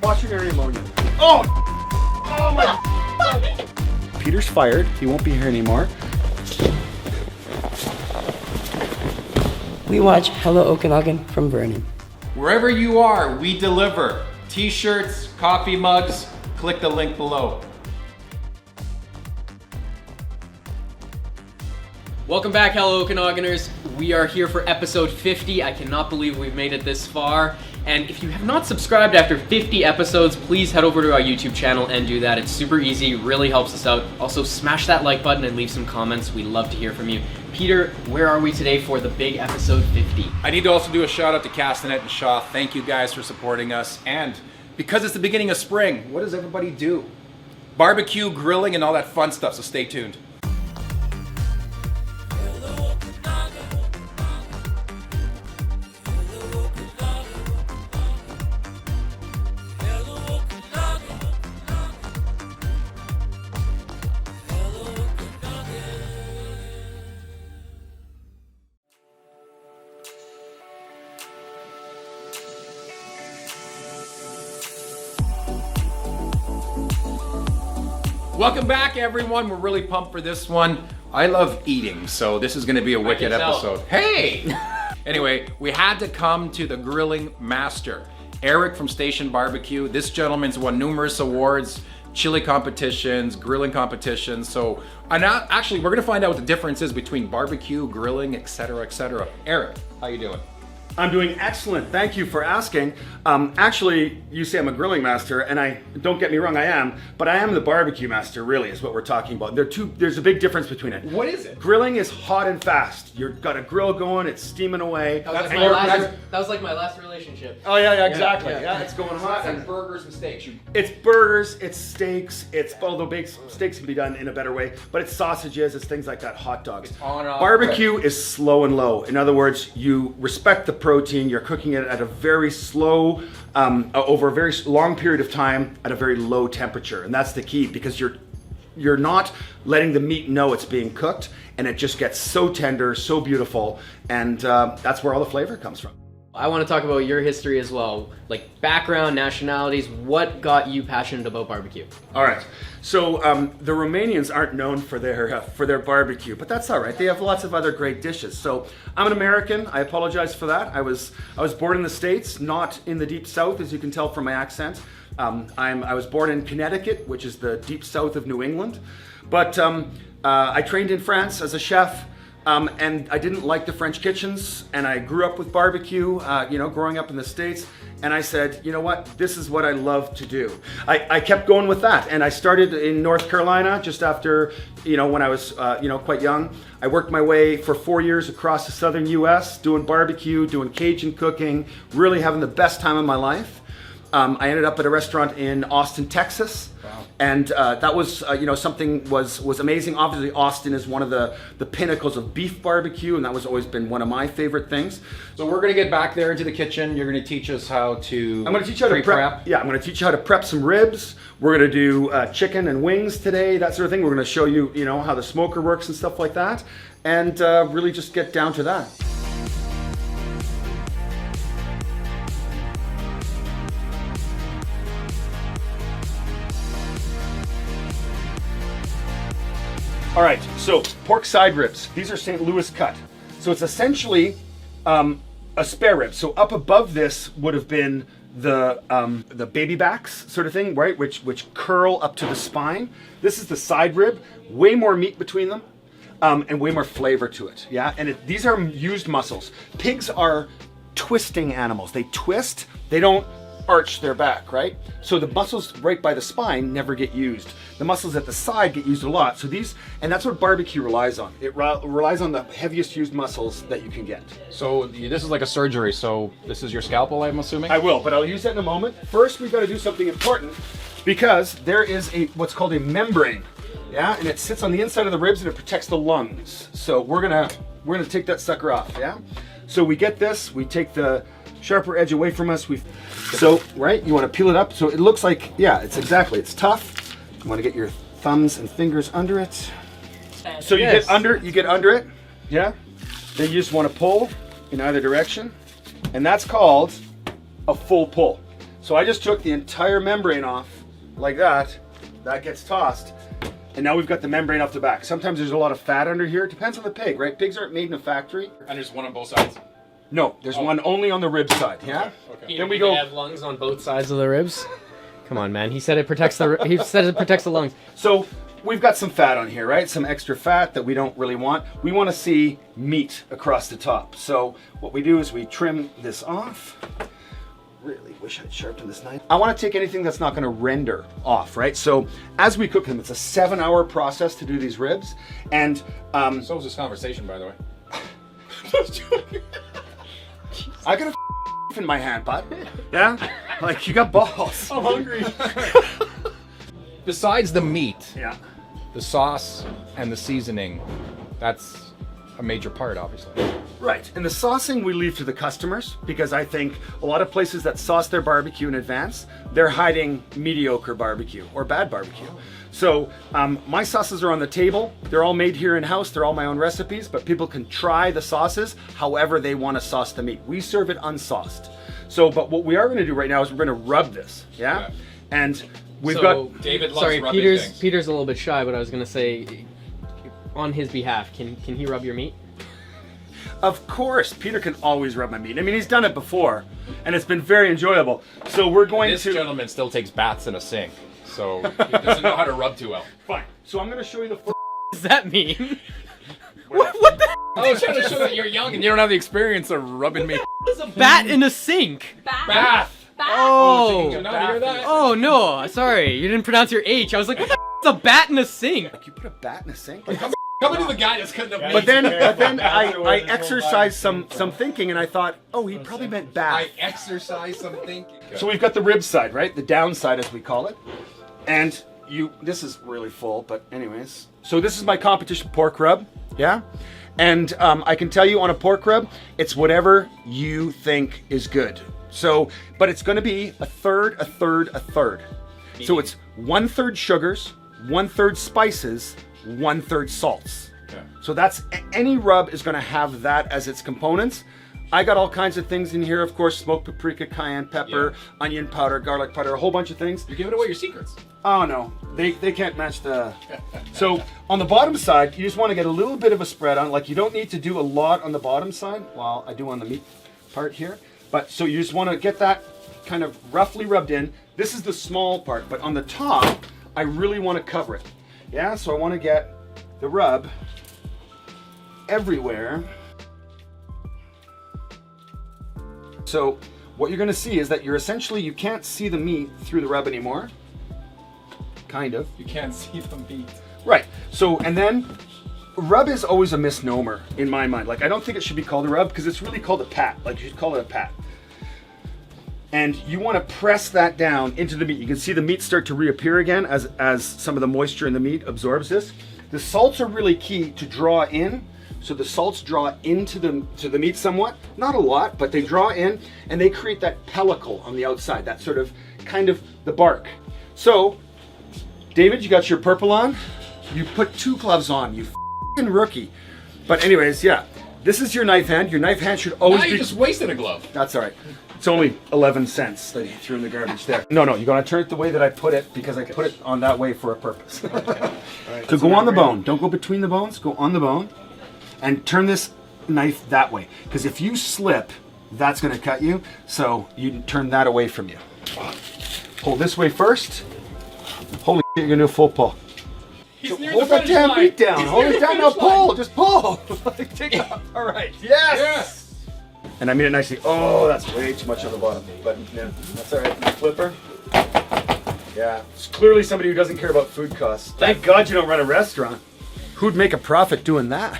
quaternary ammonia. Oh! Oh my! Peter's fired. He won't be here anymore. We watch Hello Okanagan from Vernon. Wherever you are, we deliver. T-shirts, coffee mugs, click the link below. Welcome back, Hello Okanaganers. We are here for episode 50. I cannot believe we've made it this far. And if you have not subscribed after 50 episodes, please head over to our YouTube channel and do that. It's super easy, really helps us out. Also, smash that like button and leave some comments. We love to hear from you. Peter, where are we today for the big episode 50? I need to also do a shout out to Castanet and Shaw. Thank you guys for supporting us. And because it's the beginning of spring, what does everybody do? Barbecue, grilling, and all that fun stuff, so stay tuned. Welcome back, everyone. We're really pumped for this one. I love eating, so this is going to be a wicked episode. Hey! Anyway, we had to come to the grilling master, Eric from Station BBQ. This gentleman's won numerous awards, chili competitions, grilling competitions. So, actually, we're going to find out what the difference is between barbecue, grilling, etc., etc. Eric, how you doing? I'm doing excellent. Thank you for asking. Actually, you say I'm a grilling master, and don't get me wrong, I am, but I am the barbecue master, really, is what we're talking about. There's a big difference between it. What is it? Grilling is hot and fast. You've got a grill going, it's steaming away. That was like my last relationship. Oh yeah, exactly. Yeah, it's going hot. It's like burgers and steaks. It's burgers, it's steaks, although steaks can be done in a better way, but it's sausages, it's things like that, hot dogs. It's on and off. Barbecue is slow and low. In other words, you respect the protein, you're cooking it at a very slow, over a very long period of time at a very low temperature. And that's the key, because you're not letting the meat know it's being cooked, and it just gets so tender, so beautiful, and that's where all the flavor comes from. I want to talk about your history as well, like background, nationalities. What got you passionate about barbecue? All right, so the Romanians aren't known for their barbecue, but that's all right. They have lots of other great dishes. So I'm an American. I apologize for that. I was born in the States, not in the deep South, as you can tell from my accent. I was born in Connecticut, which is the deep south of New England, but I trained in France as a chef. And I didn't like the French kitchens, and I grew up with barbecue, growing up in the States, and I said, you know what, this is what I love to do. I kept going with that, and I started in North Carolina just after, when I was, quite young. I worked my way for 4 years across the southern US, doing barbecue, doing Cajun cooking, really having the best time of my life. I ended up at a restaurant in Austin, Texas. Wow. And that was, something was amazing. Obviously, Austin is one of the pinnacles of beef barbecue, and that was always been one of my favorite things. So we're going to get back there into the kitchen. You're going to teach us how to I'm going to teach you how to prep. Yeah, I'm going to teach you how to prep some ribs. We're going to do chicken and wings today, that sort of thing. We're going to show you, how the smoker works and stuff like that, and really just get down to that. All right, so pork side ribs. These are St. Louis cut. So it's essentially a spare rib. So up above this would have been the baby backs sort of thing, right? Which curl up to the spine. This is the side rib. Way more meat between them, and way more flavor to it. Yeah, and these are used muscles. Pigs are twisting animals. They twist. They don't arch their back, right? So the muscles right by the spine never get used. The muscles at the side get used a lot. So and that's what barbecue relies on. It relies on the heaviest used muscles that you can get. So this is like a surgery, so this is your scalpel, I'm assuming? I will, but I'll use that in a moment. First, we've got to do something important, because there is what's called a membrane, yeah? And it sits on the inside of the ribs and it protects the lungs. So we're gonna take that sucker off, yeah? So we get this, we take the sharper edge away from us. Right, you want to peel it up so it looks like, yeah, it's tough. You want to get your thumbs and fingers under it. So you get under it, yeah? Then you just want to pull in either direction, and that's called a full pull. So I just took the entire membrane off like that. That gets tossed. And now we've got the membrane off the back. Sometimes there's a lot of fat under here. It depends on the pig, right? Pigs aren't made in a factory. And there's one on both sides. No, there's one only on the rib side, yeah? Okay. Then we go. Have lungs on both sides of the ribs. Come on, man. He said it protects the. He said it protects the lungs. So we've got some fat on here, right? Some extra fat that we don't really want. We want to see meat across the top. So what we do is we trim this off. Really wish I'd sharpened this knife. I want to take anything that's not going to render off, right? So as we cook them, it's a 7-hour process to do these ribs. And So was this conversation, by the way. I got a in my hand, bud. Yeah? Like, you got balls. I'm hungry. Besides the meat, Yeah. the sauce and the seasoning, that's a major part, obviously. Right, and the saucing we leave to the customers because I think a lot of places that sauce their barbecue in advance, they're hiding mediocre barbecue or bad barbecue. So my sauces are on the table. They're all made here in-house. They're all my own recipes, but people can try the sauces however they want to sauce the meat. We serve it unsauced. So, but what we are going to do right now is we're going to rub this, yeah? And we've got... David loves Sorry, rubbing Peter's things. Peter's a little bit shy, but I was gonna say, on his behalf, can he rub your meat? Of course, Peter can always rub my meat. I mean, he's done it before, and it's been very enjoyable. So we're going This to... gentleman still takes baths in a sink, so he doesn't know how to rub too well. Fine. So I'm going to show you the... What does that mean? what the I was trying to show that you're young and you don't have the experience of rubbing me. is a bat in a sink? Bath! Oh. Did you not hear that? Oh no, sorry, you didn't pronounce your H. I was like, what the is a bat in a sink? Like, you put a bat in a sink? Coming to the guy that's cutting up meat. But then I exercised some thinking, and I thought, oh, he probably meant bath. I exercise some thinking. So we've got the rib side, right? The downside, as we call it. And this is really full, but anyways. So this is my competition pork rub, yeah? And I can tell you on a pork rub, it's whatever you think is good. So, but it's going to be a third, a third, a third. So it's 1/3 sugars, 1/3 spices, 1/3 salts. Yeah. So that's any rub is going to have that as its components. I got all kinds of things in here, of course, smoked paprika, cayenne pepper, onion powder, garlic powder, a whole bunch of things. You're giving away your secrets. Oh no, they can't match the... So on the bottom side, you just want to get a little bit of a spread on, like you don't need to do a lot on the bottom side, while I do on the meat part here. But so you just want to get that kind of roughly rubbed in. This is the small part, but on the top, I really want to cover it. Yeah, so I want to get the rub everywhere. So what you're going to see is that you can't see the meat through the rub anymore. Kind of. You can't see the meat. Right. So, and then rub is always a misnomer in my mind. Like, I don't think it should be called a rub because it's really called a pat. Like, you should call it a pat. And you want to press that down into the meat. You can see the meat start to reappear again as some of the moisture in the meat absorbs this. The salts are really key to draw in. So the salts draw into the meat somewhat, not a lot, but they draw in and they create that pellicle on the outside, that sort of kind of the bark. So, David, you got your purple on. You put 2 gloves on, you f***ing rookie. But anyways, yeah, this is your knife hand. Your knife hand should always Now be... you just wasted a glove. That's all right. It's only 11 cents that you threw in the garbage there. No, you're gonna turn it the way that I put it because I put it on that way for a purpose. Right, so go on the bone. Don't go between the bones. Go on the bone. And turn this knife that way. Because if you slip, that's gonna cut you. So you turn that away from you. Pull this way first. Holy shit, you're gonna do a full pull. He's near Hold the that finish damn line. meat down. He's Hold near it the down. Now finish line. pull. Just pull. Take it up. All right. Yes. Yes. And I mean it nicely. Oh, that's way too much on the bottom. But yeah, that's all right. Flipper. Yeah. It's clearly somebody who doesn't care about food costs. Thank God you don't run a restaurant. Who'd make a profit doing that?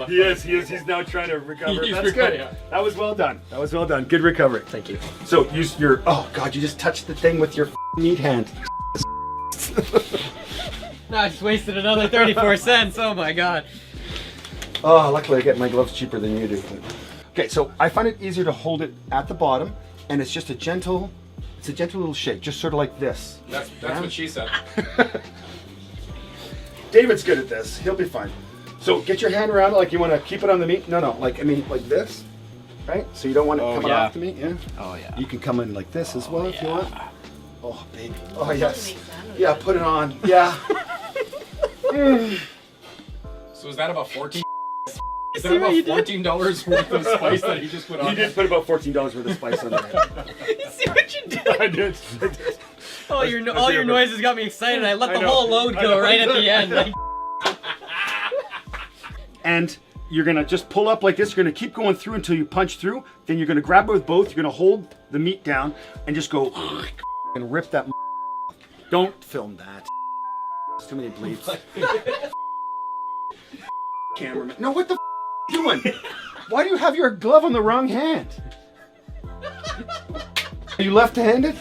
He is. He's now trying to recover. He's That's recovering, good. yeah. That was well done. Good recovery. Thank you. So use your... Oh, God, you just touched the thing with your meat hand. No, I just wasted another 34 cents. Oh my god. Oh, luckily I get my gloves cheaper than you do. Okay, so I find it easier to hold it at the bottom, and it's just a gentle little shake, just sort of like this. That's what she said. David's good at this. He'll be fine. So get your hand around it like you want to keep it on the meat. No, like, I mean, like this. right? So you don't want it coming yeah. off to me. Yeah. Oh yeah. You can come in like this as well if you want. Oh, baby. Oh, Doesn't yes. make sense. Yeah, put it on. Yeah. So is that about 14? Is that about $14 worth of spice that he just put on? You did put about $14 worth of spice on there. See what you did? I did. All your noises got me excited. I let the whole load go right at the end. Like, And you're gonna just pull up like this. You're gonna keep going through until you punch through. Then you're gonna grab it with both. You're gonna hold the meat down and just go and rip that. Don't film that. There's too many bleeps. Cameraman. No, what the you doing? Why do you have your glove on the wrong hand? Are you left-handed?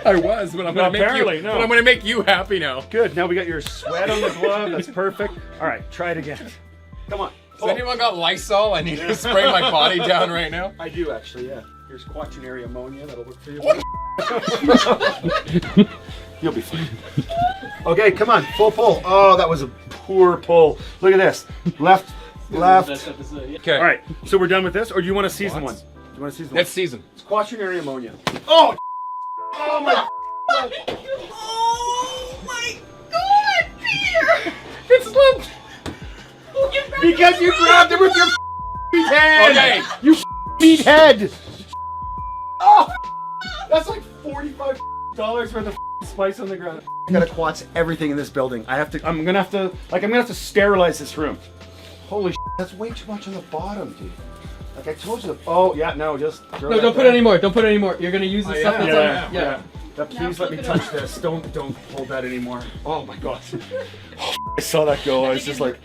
I was, but I'm gonna make apparently, you. no. But I'm gonna make you happy now. Good. Now we got your sweat on the glove. That's perfect. All right, try it again. Come on. Has anyone got Lysol? I need to spray my body down right now. I do actually. Yeah. Here's quaternary ammonia. That'll work for you. You'll be fine. Okay, come on. Full pull. Oh, that was a poor pull. Look at this. Left. Okay. All right. So we're done with this, or do you want to season What? one? Do you want to season Let's one? season. It's quaternary ammonia. Oh. Oh my. Oh my God, Peter! It's slipped. Because you grabbed it with your hand. Okay. You meathead. Oh. That's like $45 worth of spice on the ground. I gotta quats everything in this building. I'm gonna have to sterilize this room. Holy that's way too much on the bottom, dude. Like I told you. Oh yeah, no, just throw no, that don't put down. any more. Don't put any more. You're gonna use the stuff that's on. Yeah. Please let me touch this. Don't hold that anymore. Oh my God. I saw that go. I was just like,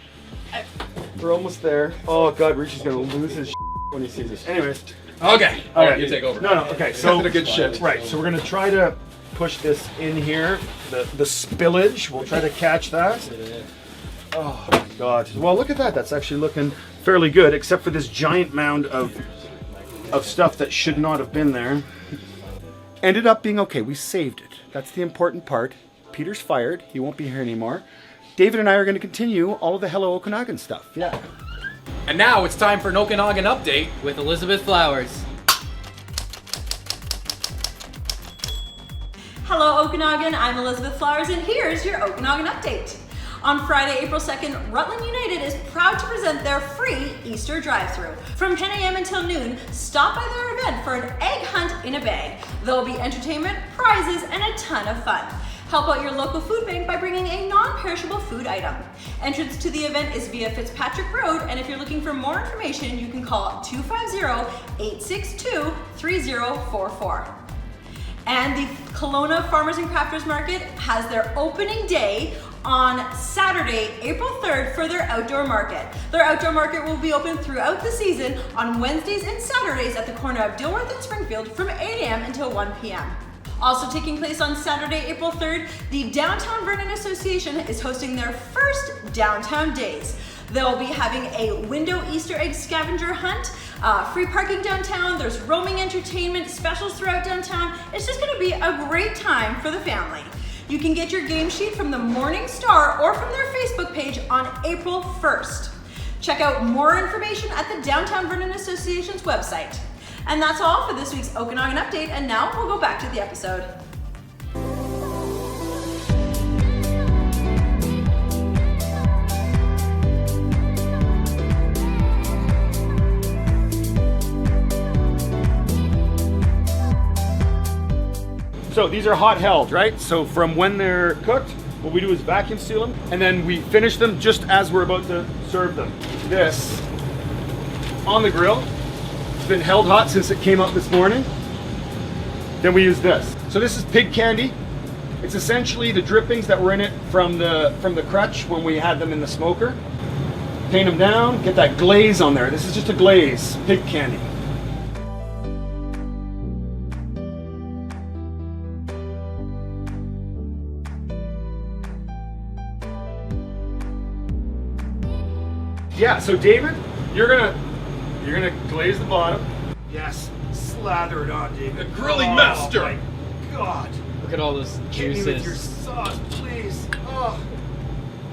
we're almost there. Oh God, Richie's gonna lose his when he sees this. Anyways. Okay. All right, you take over. No, okay. So That's a good shit. Right. So we're gonna try to push this in here. The spillage. We'll try to catch that. Oh my God. Well, look at that. That's actually looking fairly good, except for this giant mound of stuff that should not have been there. Ended up being okay. We saved it. That's the important part. Peter's fired. He won't be here anymore. David and I are going to continue all of the Hello Okanagan stuff. Yeah. And now it's time for an Okanagan update. With Elizabeth Flowers. Hello Okanagan, I'm Elizabeth Flowers and here's your Okanagan update. On Friday, April 2nd, Rutland United is proud to present their free Easter drive-thru. From 10 a.m. until noon, stop by their event for an egg hunt in a bag. There will be entertainment, prizes, and a ton of fun. Help out your local food bank by bringing a non-perishable food item. Entrance to the event is via Fitzpatrick Road, and if you're looking for more information, you can call 250-862-3044. And the Kelowna Farmers and Crafters Market has their opening day on Saturday, April 3rd for their outdoor market. Their outdoor market will be open throughout the season on Wednesdays and Saturdays at the corner of Dilworth and Springfield from 8 a.m. until 1 p.m. Also taking place on Saturday, April 3rd, the Downtown Vernon Association is hosting their first Downtown Days. They'll be having a window Easter egg scavenger hunt, free parking downtown, there's roaming entertainment, specials throughout downtown. It's just gonna be a great time for the family. You can get your game sheet from the Morning Star or from their Facebook page on April 1st. Check out more information at the Downtown Vernon Association's website. And that's all for this week's Okanagan Update, and now we'll go back to the episode. So these are hot held, right? So from when they're cooked, what we do is vacuum seal them, and then we finish them just as we're about to serve them. This on the grill. It's been held hot since it came up this morning. Then we use this. So this is pig candy. It's essentially the drippings that were in it from the crutch when we had them in the smoker. Paint them down, get that glaze on there. This is just a glaze, pig candy. Yeah, so David, you're gonna glaze the bottom. Yes, slather it on, David. The grilling master. Oh my God. Look at all those Hit me with your juices. sauce, please. Oh,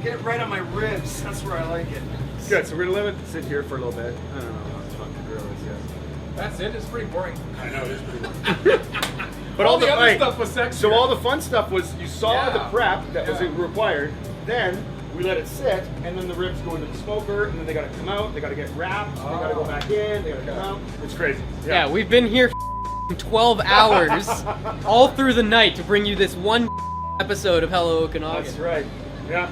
get it right on my ribs. That's where I like it. Good, so we're gonna let it sit here for a little bit. I don't know how fun to grill is yet. That's it. It's pretty boring. I know, it is pretty boring. But all the other stuff was sexier. So all the fun stuff was you saw Yeah. the prep that was Yeah. required. Then we let it sit, and then the ribs go into the smoker, and then they got to come out. They got to get wrapped. They got to go back in. They got to come out. It's crazy. Yeah, we've been here 12 hours all through the night to bring you this one episode of Hello Okanagan. That's right. Yeah.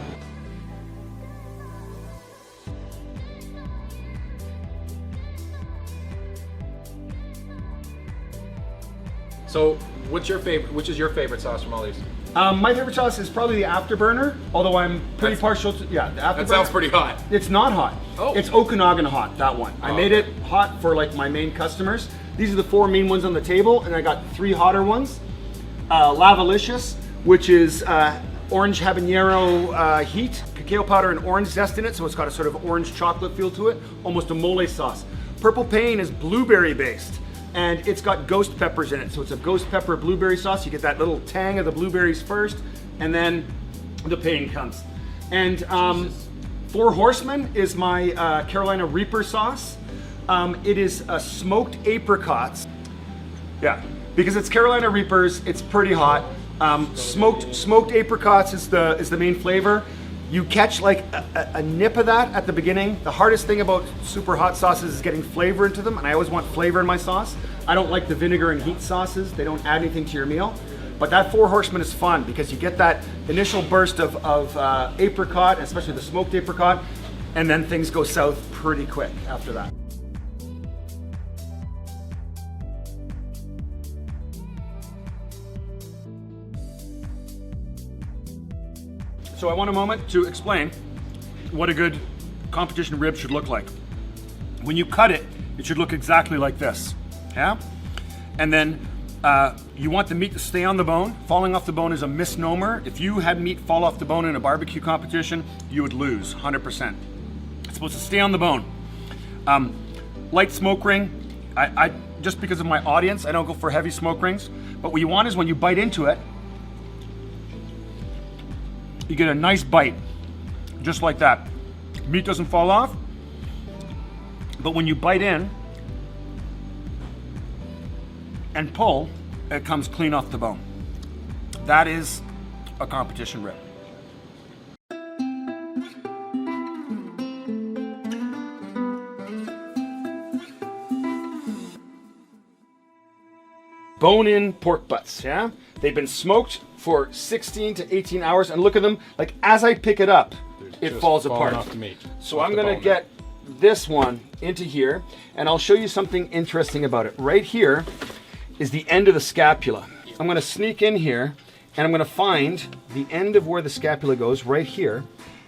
So, which is your favorite sauce from all these? My favorite sauce is probably the Afterburner, although I'm pretty partial to, yeah, the Afterburner. That sounds pretty hot. It's not hot. Oh. It's Okanagan hot, that one. I made it hot for like my main customers. These are the 4 main ones on the table, and I got 3 hotter ones. Lavalicious, which is orange habanero heat, cacao powder and orange zest in it, so it's got a sort of orange chocolate feel to it, almost a mole sauce. Purple Pain is blueberry based, and it's got ghost peppers in it, so it's a ghost pepper blueberry sauce. You get that little tang of the blueberries first, and then the pain comes. And Four Horsemen is my Carolina Reaper sauce. It is smoked apricots. Yeah, because it's Carolina Reapers, it's pretty hot. Smoked apricots is the main flavor. You catch like a nip of that at the beginning. The hardest thing about super hot sauces is getting flavor into them, and I always want flavor in my sauce. I don't like the vinegar and heat sauces. They don't add anything to your meal. But that Four Horsemen is fun because you get that initial burst of apricot, especially the smoked apricot, and then things go south pretty quick after that. So I want a moment to explain what a good competition rib should look like. When you cut it, it should look exactly like this, yeah? And then you want the meat to stay on the bone. Falling off the bone is a misnomer. If you had meat fall off the bone in a barbecue competition, you would lose 100%. It's supposed to stay on the bone. Light smoke ring, I just because of my audience, I don't go for heavy smoke rings, but what you want is when you bite into it, you get a nice bite, just like that. Meat doesn't fall off, but when you bite in and pull, it comes clean off the bone. That is a competition rib. Bone-in pork butts, yeah? They've been smoked for 16 to 18 hours, and look at them, like as I pick it up, it falls apart. Off the meat. So I'm gonna get this one into here, and I'll show you something interesting about it. Right here is the end of the scapula. I'm gonna sneak in here, and I'm gonna find the end of where the scapula goes, right here,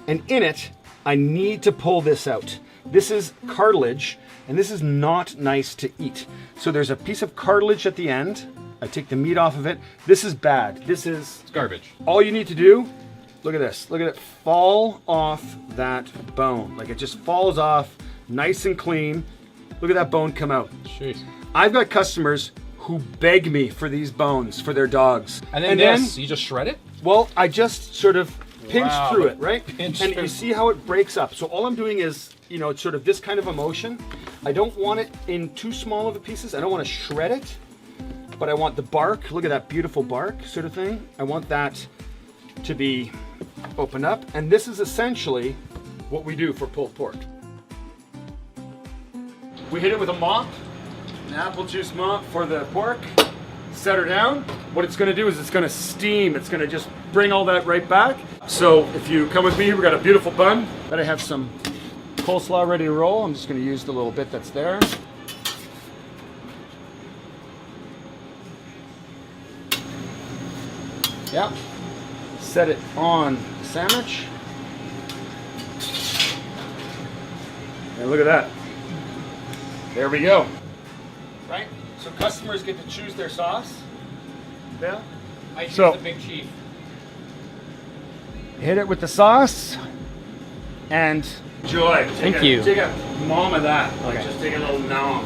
and in it, I need to pull this out. This is cartilage, and this is not nice to eat. So there's a piece of cartilage at the end. I take the meat off of it. This is bad. This is It's garbage. all you need to do. Look at this. Look at it fall off that bone. Like it just falls off nice and clean. Look at that bone come out. Jeez. I've got customers who beg me for these bones for their dogs. And then this, you just shred it? Well, I just sort of pinch Wow. through it, right? Pinch and through. you see how it breaks up. So all I'm doing is, you know, it's sort of this kind of a motion. I don't want it in too small of a pieces. I don't want to shred it, but I want the bark. Look at that beautiful bark sort of thing. I want that to be opened up. And this is essentially what we do for pulled pork. We hit it with a mop, an apple juice mop for the pork. Set her down. What it's gonna do is it's gonna steam. It's gonna just bring all that right back. So if you come with me, we've got a beautiful bun. But I have some coleslaw ready to roll. I'm just gonna use the little bit that's there. Yep. Set it on the sandwich. And look at that. There we go. Right? So customers get to choose their sauce. Yeah. I choose So- the Big Chief. Hit it with the sauce and enjoy. Thank you. Take a nom of that. Like Okay. just take a little nom.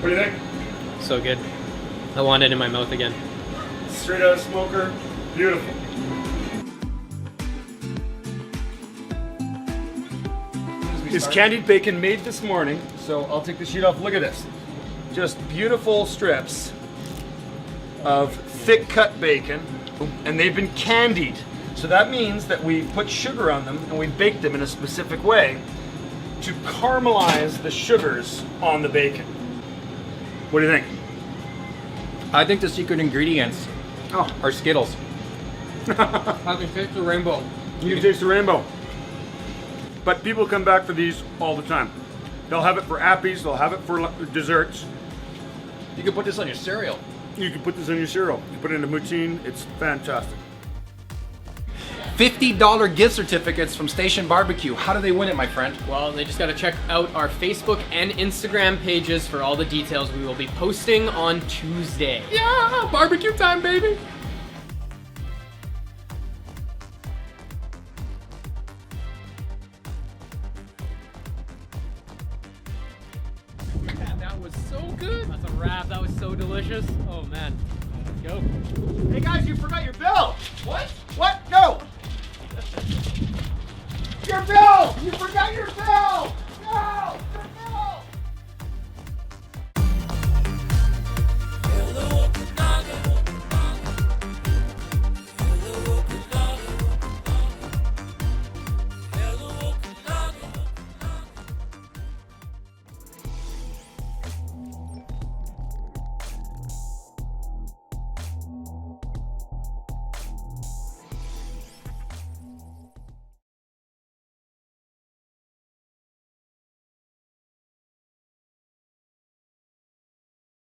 What do you think? So good. I want it in my mouth again. Straight out of smoker. Beautiful. is candied bacon made this morning. So I'll take the sheet off. Look at this. Just beautiful strips of thick cut bacon, and they've been candied. So that means that we've put sugar on them and we baked them in a specific way to caramelize the sugars on the bacon. What do you think? I think the secret ingredients are Skittles. I can taste the rainbow. You can taste the rainbow. But people come back for these all the time. They'll have it for appies, they'll have it for desserts. You can put this on your cereal. You can put this in your cereal. You put it in a poutine, it's fantastic. $50 gift certificates from Station BBQ. How do they win it, my friend? Well, they just got to check out our Facebook and Instagram pages for all the details. We will be posting on Tuesday. Yeah, barbecue time, baby. Man, that was so good. That's a wrap. That was so delicious. Oh man. Let's go. Hey guys, you forgot your bell!